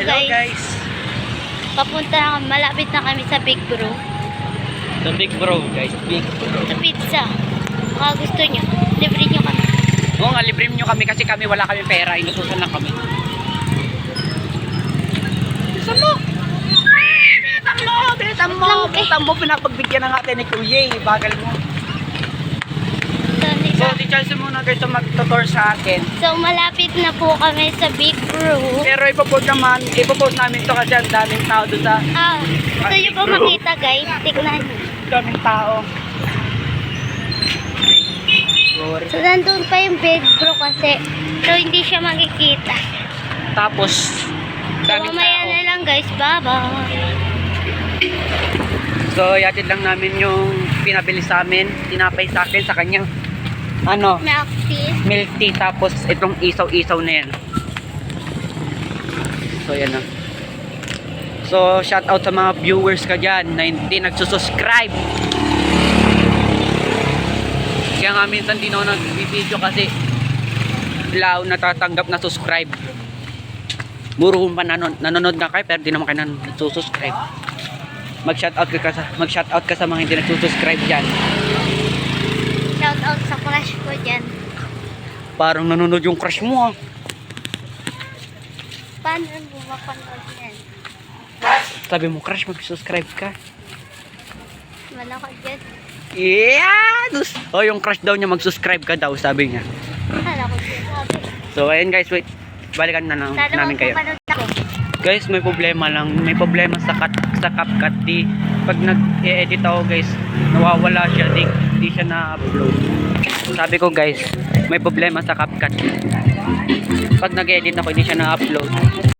guys. Papunta na kami, malapit na kami sa Big Bro. The Big Bro guys. Big Bro. Sa pizza. Baka gusto nyo, libre nyo kami. Oo nga, libre nyo kami kasi kami wala kami pera. Inususan lang kami. Bilisan mo! Bilisan mo! Pinapagbigyan na natin ni Kuya. Bagal mo. So, si Chelsea muna guys ang magtutor sa atin. So, malapit na po kami sa Big Bro. Pero ipopost namin ito kasi ang daming tao doon sa Gusto nyo po makita guys? Tignan nyo. daming tao. Sorry. So, nandun pa yung Big Bro kasi. So, hindi siya makikita. Tapos, So, daming mamaya tao. na lang guys. Bye-bye. So, yatid lang namin yung pinabili sa amin. Tinapay sa akin sa kanyang Milk tea. milk tea. Tapos, itong isaw-isaw na yan. So, yan na. So, shout out sa mga viewers ka dyan na hindi nagsusubscribe. Kaya nga minsan di na ako nag-video kasi lao natatanggap na subscribe. Buro pa nanonood na kayo pero di naman kayo nagsusubscribe. Mag-shoutout ka sa mga hindi nagsusubscribe dyan. Shout out sa crush ko dyan. Parang nanonood yung crush mo ah. Paano mo mapanood yan? Sabi mo crush, mag-subscribe ka. Malakad dyan. Yeah! Oh, yung crush daw niya, mag-subscribe ka daw, sabi niya. Malakad dyan. Sabi. So, ayun guys, wait. Balikan na namin kayo. Sana ako. Guys, may problema lang. May problema sa CapCut. Pag nag-edit ako guys, nawawala siya. Di siya na-upload. Sabi ko guys, may problema sa CapCut. Pag nag-edit ako, hindi siya na-upload.